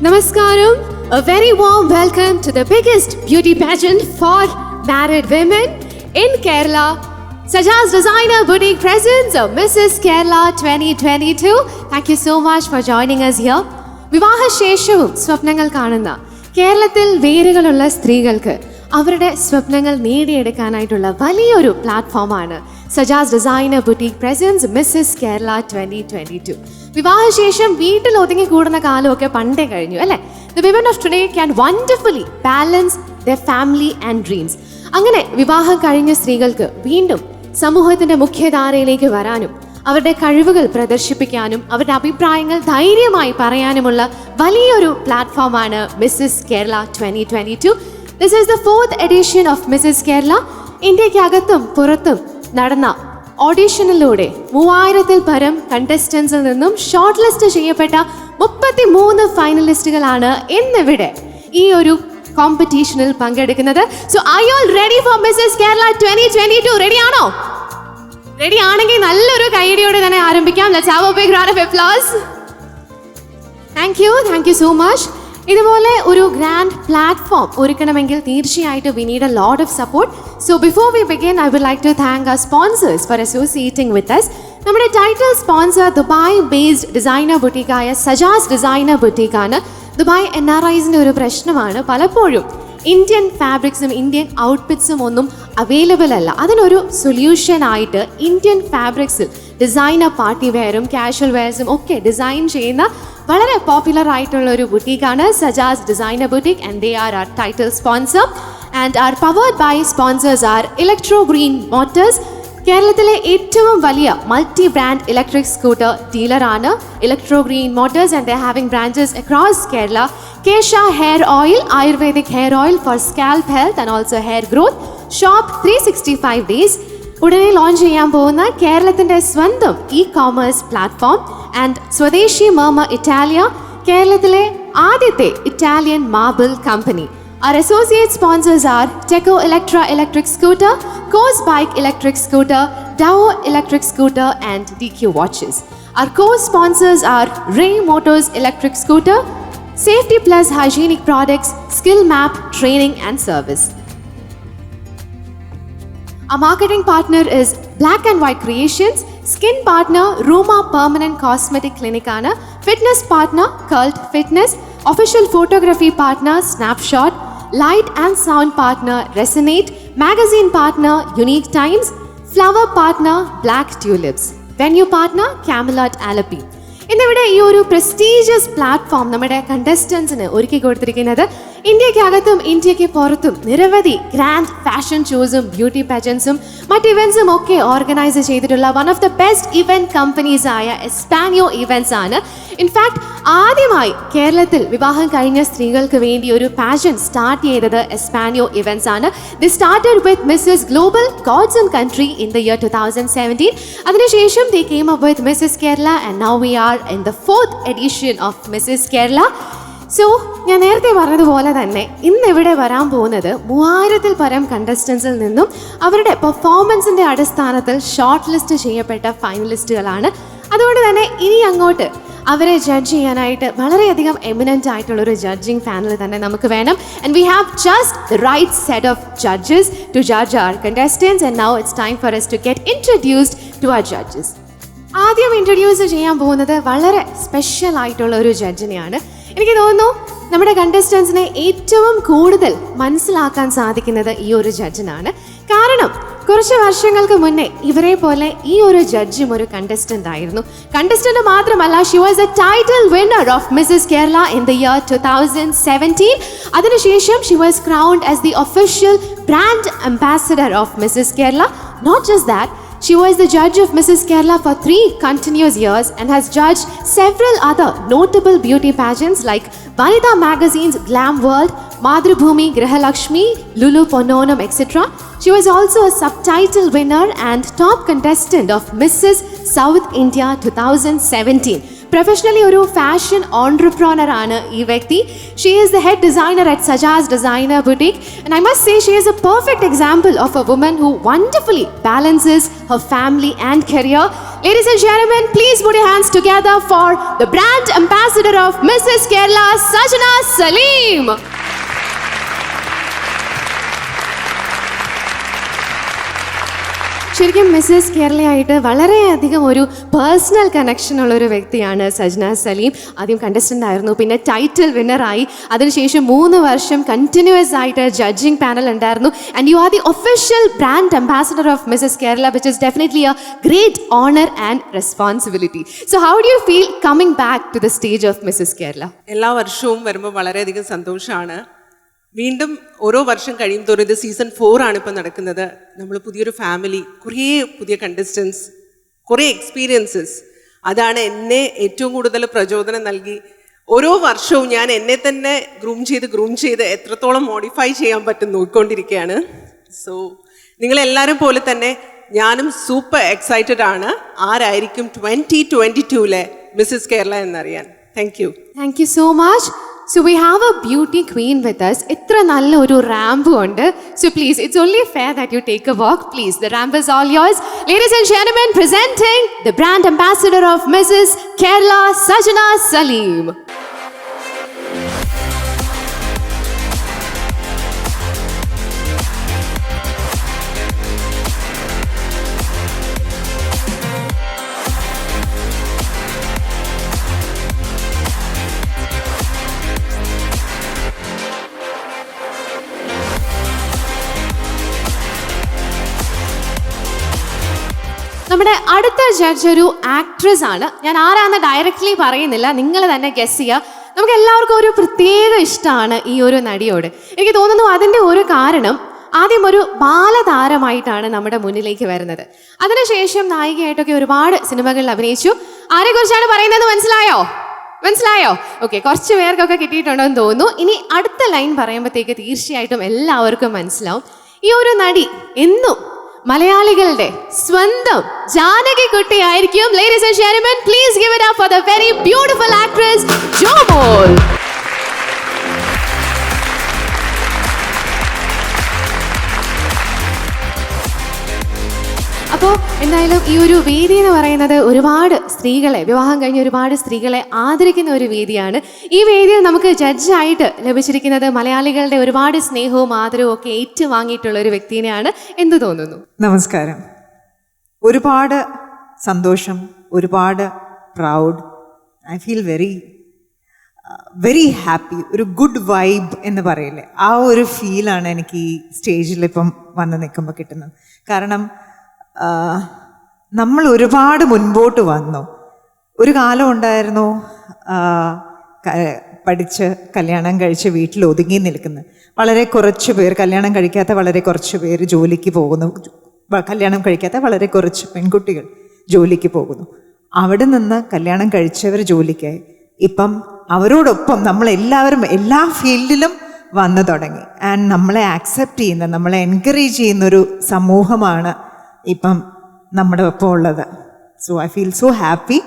Namaskaram. A very warm welcome to the biggest beauty pageant for married women in Kerala. Sajaz Designer Boutique presents Mrs. Kerala 2022. Thank you so much for joining us here. വിവാഹശേഷവും സ്വപ്നങ്ങൾ കാണുന്ന കേരളത്തിൽ വേരുകളുള്ള സ്ത്രീകൾക്ക് അവരുടെ സ്വപ്നങ്ങൾ നേടിയെടുക്കാനായിട്ടുള്ള വലിയൊരു പ്ലാറ്റ്ഫോമാണ് Sajas designer boutique presents Mrs Kerala 2022. വിവാഹശേഷം വീട്ടിൽ ഒതുങ്ങി കൂടുന്ന കാലമൊക്കെ പണ്ടേ കഴിഞ്ഞു അല്ലേ? The women of today can wonderfully balance their family and dreams. അങ്ങനെ വിവാഹം കഴിഞ്ഞ സ്ത്രീകൾക്ക് വീണ്ടും സമൂഹത്തിന്റെ മുഖ്യധാരയിലേക്ക് വരാനും അവരുടെ കഴിവുകൾ പ്രദർശിപ്പിക്കാനും അവരുടെ അഭിപ്രായങ്ങൾ ധൈര്യമായി പറയാനുമുള്ള വലിയൊരു പ്ലാറ്റ്ഫോമാണ് Mrs Kerala 2022. This is the 4th edition of Mrs. Kerala. ഇന്ത്യക്കകത്തും പുറത്തും നടന്ന ഓഡിഷനിലൂടെ 3000-ൽ പരം കണ്ടസ്റ്റൻസിൽ നിന്നും ഷോർട്ട് ലിസ്റ്റ് ചെയ്യപ്പെട്ട 33 ഫൈനലിസ്റ്റുകളാണ് ഇന്നിവിടെ ഈ ഒരു കോമ്പറ്റീഷനിൽ പങ്കെടുക്കുന്നത്. So are you all ready for Mrs Kerala 2022? Ready ആണോ? റെഡി ആണെങ്കിൽ നല്ലൊരു കൈയടിയോടെ തന്നെ ആരംഭിക്കാം. Let's have a big round of applause. Thank you so much. ഇതുപോലെ ഒരു ഗ്രാൻഡ് പ്ലാറ്റ്ഫോം ഒരുക്കണമെങ്കിൽ തീർച്ചയായിട്ടും we need a lot of support. So before we begin I would like to thank our sponsors for associating with us. നമ്മുടെ title sponsor Dubai based designer ബുട്ടീക്കായ Sajas designer ബുട്ടീക്കാണ്. Dubai NRIസിൻ്റെ ഒരു പ്രശ്നമാണ് പലപ്പോഴും ഇന്ത്യൻ ഫാബ്രിക്സും ഇന്ത്യൻ ഔട്ട്ഫിറ്റ്സും ഒന്നും available അല്ല. അതിനൊരു സൊല്യൂഷൻ ആയിട്ട് ഇന്ത്യൻ ഫാബ്രിക്സിൽ ഡിസൈനർ പാർട്ടി വെയറും കാഷ്വൽ വെയർസും ഒക്കെ ഡിസൈൻ ചെയ്യുന്ന വളരെ പോപ്പുലർ ആയിട്ടുള്ള ഒരു ബുട്ടീക്കാണ് Sajas designer boutique and they are our title sponsor and our powered by sponsors are electro green motors. കേരളത്തിലെ ഏറ്റവും വലിയ മൾട്ടി ബ്രാൻഡ് ഇലക്ട്രിക് സ്കൂട്ടർ ഡീലറാണ് electro green motors and they having branches across Kerala. Kesha hair oil, ayurvedic hair oil for scalp health and also hair growth. Shop 365 days. ഉടനെ launch ചെയ്യാൻ പോകുന്ന കേരളത്തിൻ്റെ സ്വന്തം e-commerce platform and സ്വദേശി മർമ ഇറ്റാലിയ, കേരളത്തിലെ ആദ്യത്തെ Italian marble company. Our associate sponsors are Teco Electra Electric Scooter, Coast Bike Electric Scooter, Dow Electric Scooter and DQ Watches. Our co-sponsors are Ray Motors Electric Scooter, Safety Plus Hygienic Products, Skill Map Training and Service. Our marketing partner is Black and White Creations, Skin partner Roma Permanent Cosmetic Clinic ana, Fitness partner Cult Fitness, Official photography partner Snapshot, Light and sound partner Resonate, Magazine partner Unique Times, Flower partner Black Tulips, Venue partner Camelot Alapi. ഇന്നിവിടെ ഈ ഒരു prestigious platform നമ്മുടെ കണ്ടസ്റ്റൻസിന് ഒരുക്കി കൊടുത്തിരിക്കുന്നത് ഇന്ത്യക്കകത്തും ഇന്ത്യക്ക് പുറത്തും നിരവധി grand fashion ഷോസും beauty പാജൻസും മറ്റ് ഇവൻസും ഒക്കെ ഓർഗനൈസ് ചെയ്തിട്ടുള്ള one of the best event companies ആയ എസ്പാനിയോ ഇവൻറ്റ്സ് ആണ്. ഇൻഫാക്ട് ആദ്യമായി കേരളത്തിൽ വിവാഹം കഴിഞ്ഞ സ്ത്രീകൾക്ക് വേണ്ടി ഒരു പാജൻ സ്റ്റാർട്ട് ചെയ്തത് എസ്പാനിയോ ഇവൻറ്റ്സ് ആണ്. They started with Mrs global gods and country in the year 2017. അതിനുശേഷം they came up with Mrs Kerala and now we are in the 4th edition of Mrs. Kerala. So ഞാൻ നേരത്തെ പറഞ്ഞതുപോലെ തന്നെ ഇന്നിവിടെ വരാൻ പോകുന്നത് 3000-ൽ പരം കണ്ടസ്റ്റൻസിൽ നിന്നും അവരുടെ പെർഫോമൻസിൻ്റെ അടിസ്ഥാനത്തിൽ ഷോർട്ട് ലിസ്റ്റ് ചെയ്യപ്പെട്ട ഫൈനലിസ്റ്റുകളാണ്. അതുകൊണ്ട് തന്നെ ഇനി അങ്ങോട്ട് അവരെ ജഡ്ജ് ചെയ്യാനായിട്ട് വളരെയധികം എമിനൻ്റ് ആയിട്ടുള്ളൊരു ജഡ്ജിങ് പാനൽ തന്നെ നമുക്ക് വേണം. And we have just the right set of judges to judge our contestants and now it's time for us to get introduced to our judges. ആദ്യം ഇൻട്രൊഡ്യൂസ് ചെയ്യാൻ പോകുന്നത് വളരെ സ്പെഷ്യൽ ആയിട്ടുള്ള ഒരു ജഡ്ജിനെയാണ്. എനിക്ക് തോന്നുന്നു നമ്മുടെ കണ്ടസ്റ്റൻസിനെ ഏറ്റവും കൂടുതൽ മനസ്സിലാക്കാൻ സാധിക്കുന്നത് ഈ ഒരു ജഡ്ജിനാണ്. കാരണം കുറച്ച് വർഷങ്ങൾക്ക് മുന്നേ ഇവരെ പോലെ ഈ ഒരു ജഡ്ജും ഒരു കണ്ടസ്റ്റന്റ് ആയിരുന്നു. കണ്ടസ്റ്റന്റ് മാത്രമല്ല, she was a title winner of Mrs Kerala in the year 2017. അതിനുശേഷം she was crowned as the official brand ambassador of Mrs Kerala. Not just that, she was the judge of Mrs. Kerala for 3 continuous years and has judged several other notable beauty pageants like Vanita Magazine's Glam World, Madhrubhumi Grihalakshmi, Lulu Ponnonam, etc. She was also a subtitle winner and top contestant of Mrs. South India 2017. Professionally ഒരു fashion entrepreneur ആണ് ഈ വ്യക്തി. She is the head designer at Sajas designer boutique and I must say she is a perfect example of a woman who wonderfully balances her family and career. Ladies and gentlemen, please put your hands together for the brand ambassador of Mrs. Kerala, Sajna Salim. ശരിക്കും Mrs കേരളയായിട്ട് വളരെയധികം ഒരു personal connection ഉള്ളൊരു വ്യക്തിയാണ് സജ്ന സലീം. ആദ്യം contestant ആയിരുന്നു, പിന്നെ title വിന്നറായി. അതിനുശേഷം 3 വർഷം കണ്ടിന്യൂസ് ആയിട്ട് ജഡ്ജിങ് പാനൽ ഉണ്ടായിരുന്നു. And you are the official brand ambassador of Mrs Kerala, which is definitely a great honour and responsibility. So how do you feel coming back to the stage of Mrs Kerala? എല്ലാ വർഷവും വരുമ്പോൾ വളരെയധികം സന്തോഷമാണ്. വീണ്ടും ഓരോ വർഷം കഴിയും തോറും, ഇത് സീസൺ 4 ആണ് ഇപ്പോൾ നടക്കുന്നത്. നമ്മൾ പുതിയൊരു ഫാമിലി, കുറേ പുതിയ കണ്ടസ്റ്റൻസ്, കുറേ എക്സ്പീരിയൻസസ്. അതാണ് എന്നെ ഏറ്റവും കൂടുതൽ പ്രചോദനം നൽകി. ഓരോ വർഷവും ഞാൻ എന്നെ തന്നെ ഗ്രൂം ചെയ്ത് എത്രത്തോളം മോഡിഫൈ ചെയ്യാൻ പറ്റും നോക്കിക്കൊണ്ടിരിക്കുകയാണ്. സോ നിങ്ങളെല്ലാവരും പോലെ തന്നെ ഞാനും സൂപ്പർ എക്സൈറ്റഡ് ആണ് ആരായിരിക്കും 2022 മിസ്സസ് കേരള എന്നറിയാൻ. Thank you. Thank you so much. So we have a beauty queen with us. Itra nalla oru ramp undu. So please, it's only fair that you take a walk. Please, the ramp is all yours. Ladies and gentlemen, presenting the brand ambassador of Mrs. Kerala, Sajna Salim. നമ്മുടെ അടുത്ത judge ഒരു actress ആണ്. ഞാൻ ആരാന്ന് directly പറയുന്നില്ല, നിങ്ങൾ തന്നെ guess ചെയ്യുക. നമുക്ക് എല്ലാവർക്കും ഒരു പ്രത്യേക ഇഷ്ടമാണ് ഈ ഒരു നടിയോട്. എനിക്ക് തോന്നുന്നു അതിൻ്റെ ഒരു കാരണം, ആദ്യം ഒരു ബാലതാരമായിട്ടാണ് നമ്മുടെ മുന്നിലേക്ക് വരുന്നത്. അതിനുശേഷം നായികയായിട്ടൊക്കെ ഒരുപാട് സിനിമകളിൽ അഭിനയിച്ചു. ആരെക്കുറിച്ചാണ് പറയുന്നത് മനസ്സിലായോ? ഓക്കെ, കുറച്ച് പേർക്കൊക്കെ കിട്ടിയിട്ടുണ്ടോ എന്ന് തോന്നുന്നു. ഇനി അടുത്ത ലൈൻ പറയുമ്പോഴത്തേക്ക് തീർച്ചയായിട്ടും എല്ലാവർക്കും മനസ്സിലാവും. ഈ ഒരു നടി എന്നും മലയാളികളുടെ സ്വന്തം ജാനകി കുട്ടി ആയിരിക്കും. Ladies and gentlemen, please give it up for the very beautiful actress Jomol. അപ്പോൾ എന്തായാലും ഈ ഒരു വേദി എന്ന് പറയുന്നത് ഒരുപാട് സ്ത്രീകളെ, വിവാഹം കഴിഞ്ഞ ഒരുപാട് സ്ത്രീകളെ ആദരിക്കുന്ന ഒരു വേദിയാണ്. ഈ വേദിയിൽ നമുക്ക് ജഡ്ജായിട്ട് ലഭിച്ചിരിക്കുന്നത് മലയാളികളുടെ ഒരുപാട് സ്നേഹവും ആദരവും ഒക്കെ ഏറ്റുവാങ്ങിയിട്ടുള്ള ഒരു വ്യക്തിനെയാണ്. എന്ത് തോന്നുന്നു? നമസ്കാരം. ഒരുപാട് സന്തോഷം, ഒരുപാട് proud. I feel very happy. ഒരു ഗുഡ് വൈബ് എന്ന് പറയില്ലേ, ആ ഒരു ഫീലാണ് എനിക്ക് ഈ സ്റ്റേജിൽ ഇപ്പം വന്ന് നിൽക്കുമ്പോൾ കിട്ടുന്നത്. കാരണം നമ്മൾ ഒരുപാട് മുൻപോട്ട് വന്നു. ഒരു കാലം ഉണ്ടായിരുന്നു പഠിച്ച് കല്യാണം കഴിച്ച് വീട്ടിൽ ഒതുങ്ങി നിൽക്കുന്നു വളരെ കുറച്ച് പേർ, കല്യാണം കഴിക്കാത്ത വളരെ കുറച്ച് പേർ ജോലിക്ക് പോകുന്നു, കല്യാണം കഴിക്കാത്ത വളരെ കുറച്ച് പെൺകുട്ടികൾ ജോലിക്ക് പോകുന്നു. അവിടെ നിന്ന് കല്യാണം കഴിച്ചവർ ജോലിക്കായി. ഇപ്പം അവരോടൊപ്പം നമ്മളെല്ലാവരും എല്ലാ ഫീൽഡിലും വന്നു തുടങ്ങി. ആൻഡ് നമ്മളെ ആക്സെപ്റ്റ് ചെയ്യുന്ന, നമ്മളെ എൻകറേജ് ചെയ്യുന്നൊരു സമൂഹമാണ് ഇപ്പം നമ്മുടെ ഒപ്പം ഉള്ളത്. So I feel so happy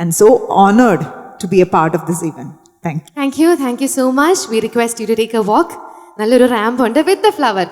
and so honoured to be a part of this event. Thank you so much. We request you to take a walk. നല്ലൊരു റാമ്പ് ഉണ്ട് വിത്ത് ദ ഫ്ലവർ.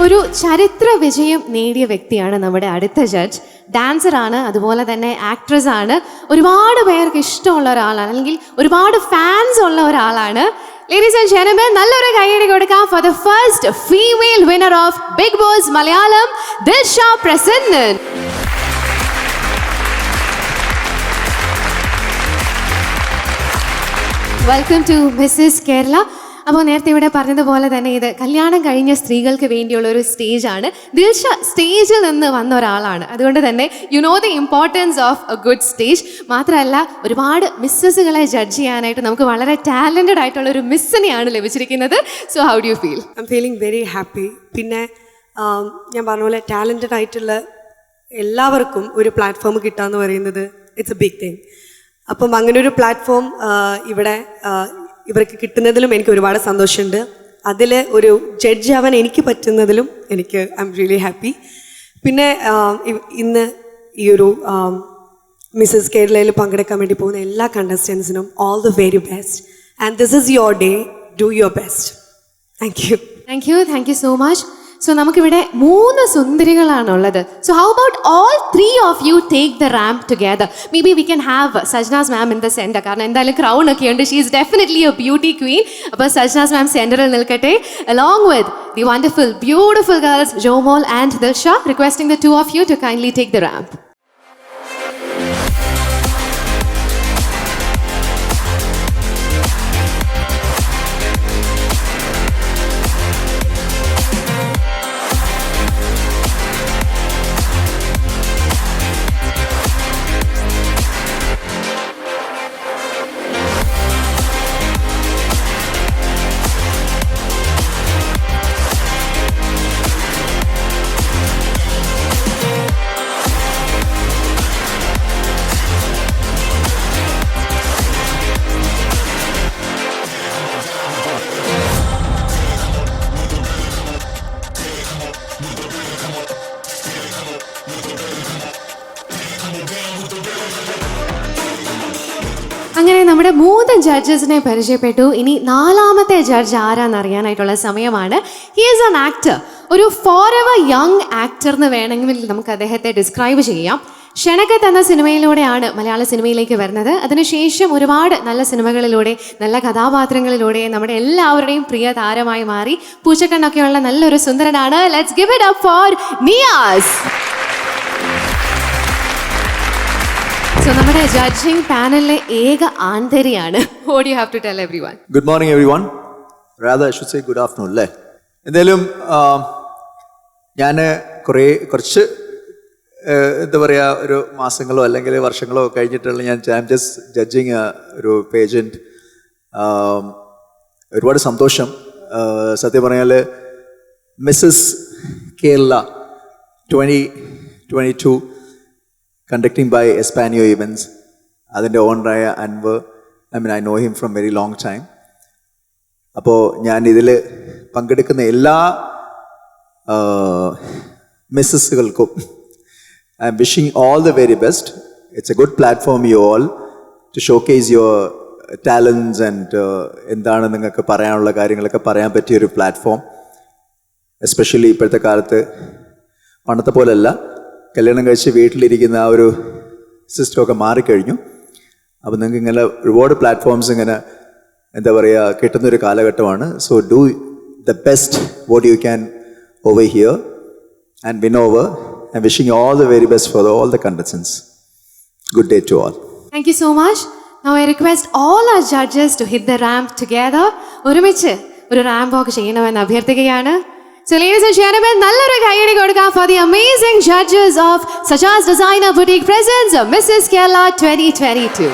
ഒരു ചരിത്ര വിജയം നേടിയ വ്യക്തിയാണ് നമ്മുടെ അടുത്ത ജഡ്ജ്. ഡാൻസറാണ്, അതുപോലെ തന്നെ ആക്ട്രസ് ആണ്, ഒരുപാട് പേർക്ക് ഇഷ്ടമുള്ള ഒരാളാണ്, അല്ലെങ്കിൽ ഒരുപാട് ഫാൻസ് ഉള്ള ഒരാളാണ്. ലേഡീസ് ആൻഡ് ജെന്റിൽമെൻ, നല്ലൊരു കൈയടി കൊടുക്കാം for the first female winner of Bigg Boss Malayalam, Dilsha Prasannan. Welcome to Mrs Kerala. അപ്പോൾ നേരത്തെ ഇവിടെ പറഞ്ഞതുപോലെ തന്നെ ഇത് കല്യാണം കഴിഞ്ഞ സ്ത്രീകൾക്ക് വേണ്ടിയുള്ള ഒരു സ്റ്റേജാണ്. ദിൽഷ സ്റ്റേജിൽ നിന്ന് വന്ന ഒരാളാണ്. അതുകൊണ്ട് തന്നെ you know the importance of A good stage. മാത്രമല്ല ഒരുപാട് മിസ്സസുകളെ ജഡ്ജ് ചെയ്യാനായിട്ട് നമുക്ക് വളരെ ടാലൻറ്റഡ് ആയിട്ടുള്ള ഒരു മിസ്സിനെയാണ് ലഭിച്ചിരിക്കുന്നത്. So how do you feel? I M feeling very happy. പിന്നെ ഞാൻ പറഞ്ഞ പോലെ ടാലൻറ്റഡ് ആയിട്ടുള്ള എല്ലാവർക്കും ഒരു പ്ലാറ്റ്ഫോം കിട്ടുക എന്ന് പറയുന്നത് ഇറ്റ്സ് എ ബിഗ് തിങ്. അപ്പം അങ്ങനെ ഒരു പ്ലാറ്റ്ഫോം ഇവിടെ ഇവർക്ക് കിട്ടുന്നതിലും എനിക്ക് ഒരുപാട് സന്തോഷമുണ്ട്. അതിൽ ഒരു ജഡ്ജ് ആവാൻ എനിക്ക് പറ്റുന്നതിലും ഐ എം റിയലി ഹാപ്പി. പിന്നെ ഇന്ന് ഈ ഒരു മിസ്സസ് കേരളയിൽ പങ്കെടുക്കാൻ വേണ്ടി പോകുന്ന എല്ലാ കണ്ടസ്റ്റൻസിനും all the very best. And this is your day. Do your best. Thank you so much. So നമുക്കിവിടെ 3 സുന്ദരികളാണുള്ളത്. So how about all 3 of you take the ramp together? Maybe we can have Sajnas ma'am in the centre. കാരണം എന്തായാലും crown ഒക്കെ ഉണ്ട്. She is definitely a beauty queen. അപ്പോൾ Sajnas ma'am സെൻറ്ററിൽ നിൽക്കട്ടെ, along with the wonderful beautiful girls Jomol and Dilsha. Requesting the 2 of you to kindly take the ramp. അങ്ങനെ നമ്മുടെ 3 ജഡ്ജസിനെ പരിചയപ്പെട്ടു. ഇനി 4ാമത്തെ ജഡ്ജ് ആരാന്നറിയാനായിട്ടുള്ള സമയമാണ്. ഹി ഈസ് ആൻ ആക്ടർ, ഒരു ഫോർ എവർ യങ് ആക്ടർ എന്ന് വേണമെങ്കിൽ നമുക്ക് അദ്ദേഹത്തെ ഡിസ്ക്രൈബ് ചെയ്യാം. ക്ഷണക്കത്ത് എന്ന സിനിമയിലൂടെയാണ് മലയാള സിനിമയിലേക്ക് വരുന്നത്. അതിനുശേഷം ഒരുപാട് നല്ല സിനിമകളിലൂടെ, നല്ല കഥാപാത്രങ്ങളിലൂടെ നമ്മുടെ എല്ലാവരുടെയും പ്രിയ താരമായി മാറി. പൂച്ചക്കണ്ണൊക്കെയുള്ള നല്ലൊരു സുന്ദരനാണ്. Let's give it up for Niyas. So, നമ്മുടെ ജഡ്ജിങ് പാനലിലെ ഏക ആന്തരിയാണ്. What do you have to tell everyone? Good morning everyone. Rather I should say good afternoon അല്ലേ. എന്തായാലും ഞാൻ കുറച്ച് എന്താ പറയുക, ഒരു മാസങ്ങളോ അല്ലെങ്കിൽ വർഷങ്ങളോ കഴിഞ്ഞിട്ടുള്ള ഞാൻ ജസ്റ്റ് ജഡ്ജിങ് ഒരു പേജൻറ്റ്. ഒരുപാട് സന്തോഷം. സത്യം പറഞ്ഞാൽ Mrs Kerala 2022 conducting by Espanio Events. അതിൻ്റെ ഓണറായ Anwar, I know him from very long time. അപ്പോൾ ഞാൻ ഇതിൽ പങ്കെടുക്കുന്ന എല്ലാ മിസ്സസുകൾക്കും I am wishing all the very best. It's a good platform you all to showcase your talents and എന്താണ് നിങ്ങൾക്ക് പറയാനുള്ള കാര്യങ്ങളൊക്കെ പറയാൻ പറ്റിയൊരു പ്ലാറ്റ്ഫോം. എസ്പെഷ്യലി ഇപ്പോഴത്തെ കാലത്ത് പണ്ടത്തെ പോലെയല്ല, കല്യാണം കഴിച്ച് വീട്ടിലിരിക്കുന്ന ആ ഒരു സിസ്റ്റമൊക്കെ മാറിക്കഴിഞ്ഞു. അപ്പോൾ നിങ്ങൾക്ക് ഇങ്ങനെ ഒരുപാട് പ്ലാറ്റ്ഫോംസ് ഇങ്ങനെ എന്താ പറയുക കിട്ടുന്നൊരു കാലഘട്ടമാണ്. So do the best what you can over here and win over. I'm wishing all the very best for all the contestants. Good day to all. Thank you so much. Now I request all our judges to hit the ramp together. ഒരുമിച്ച് ഒരു ramp വാക്ക് ചെയ്യണമെന്ന് അഭ്യർത്ഥിക്കുകയാണ്. So ladies and gentlemen, നല്ലൊരു കൈയടി കൊടുക്കാം for the amazing judges of Sajaz Designer Boutique presents Mrs. Kerala 2022.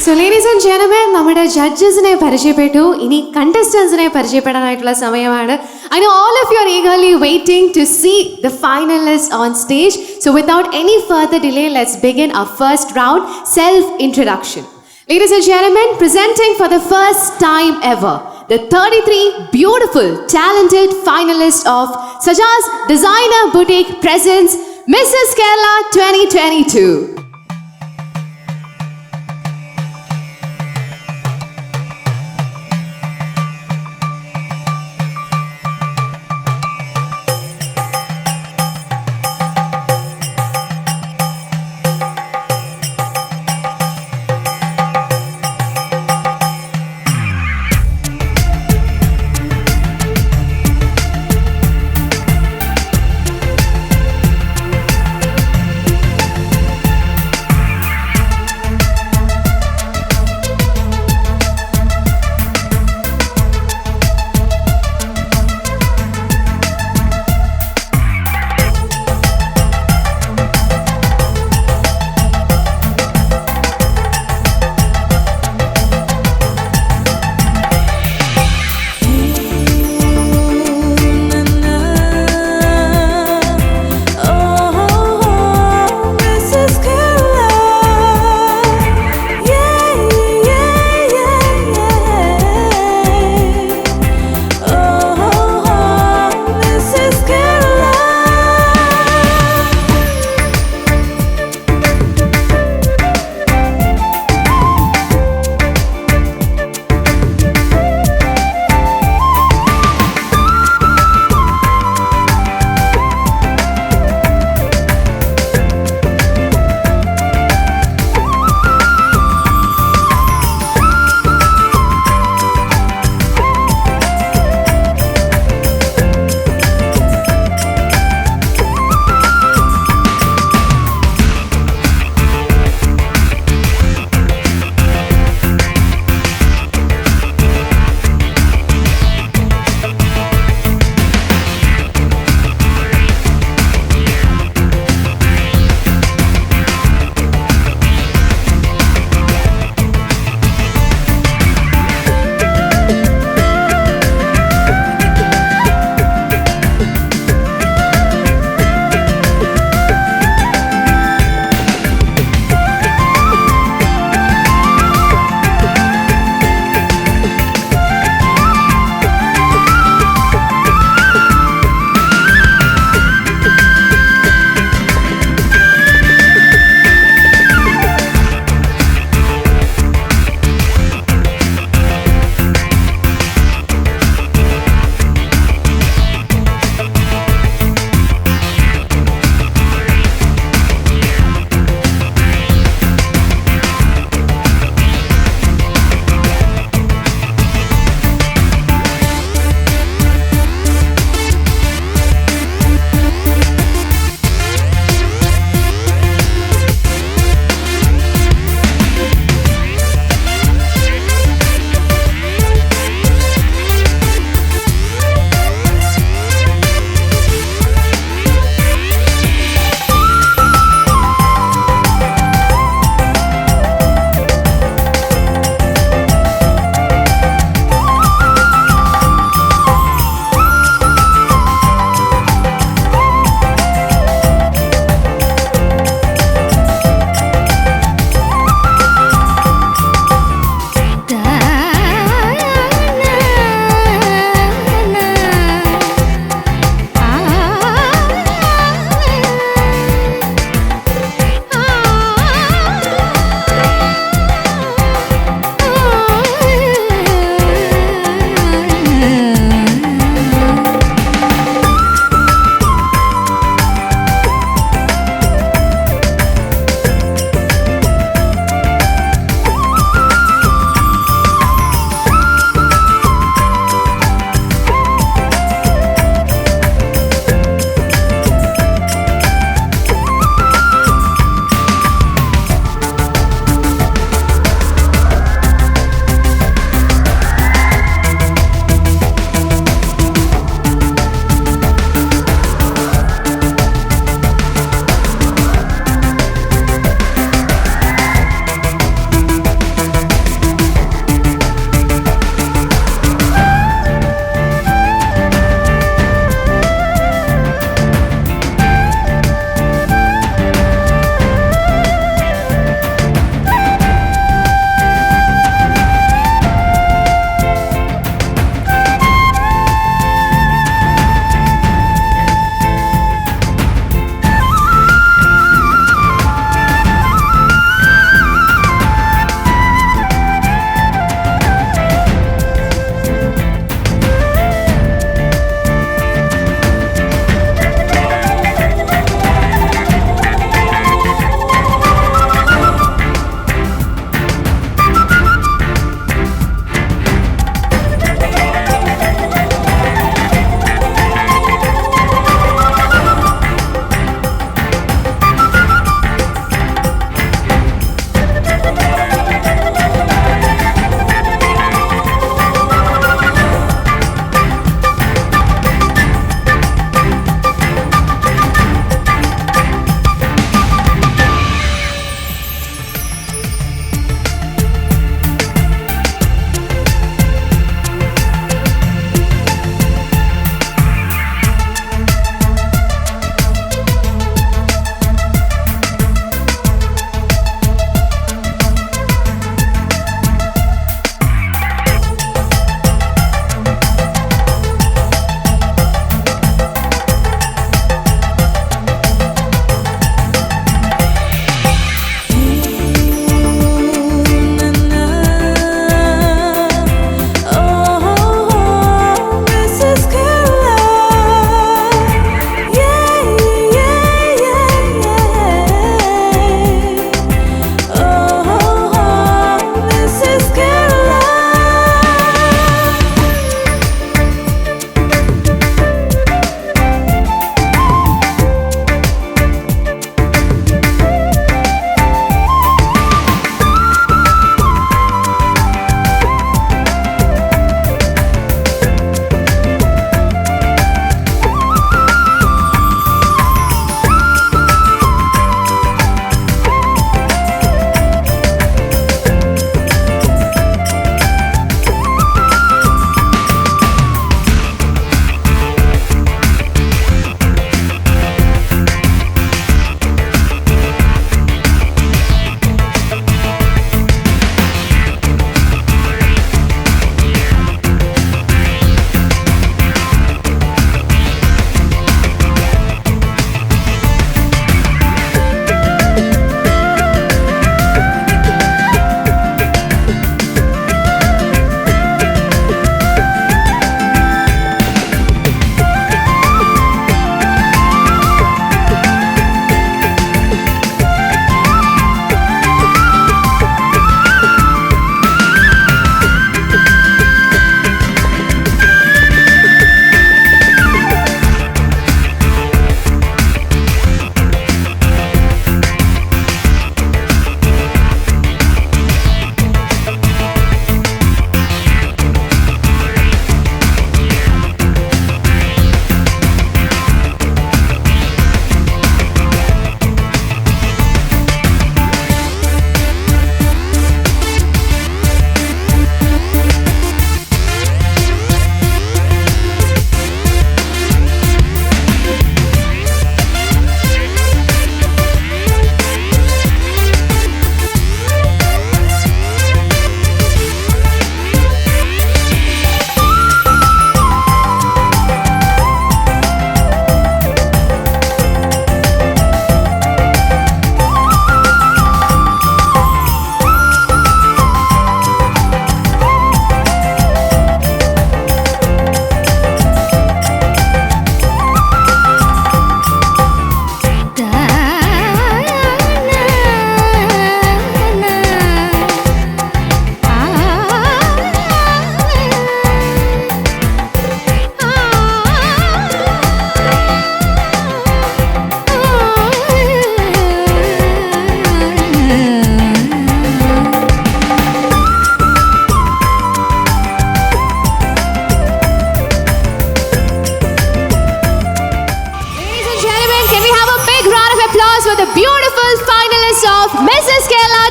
So ladies and gentlemen, നമ്മുടെ ജഡ്ജസിനെ പരിചയപ്പെട്ടു. ഇനി കണ്ടസ്റ്റൻസിനെ പരിചയപ്പെടാനായിട്ടുള്ള സമയമാണ്. I know all of you are eagerly waiting to see the finalists on stage. So without any further delay, let's begin our first round, self-introduction. Ladies and gentlemen, presenting for the first time ever, the 33 beautiful, talented finalists of Sajaz Designer Boutique presents Mrs. Kerala 2022.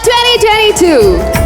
2022.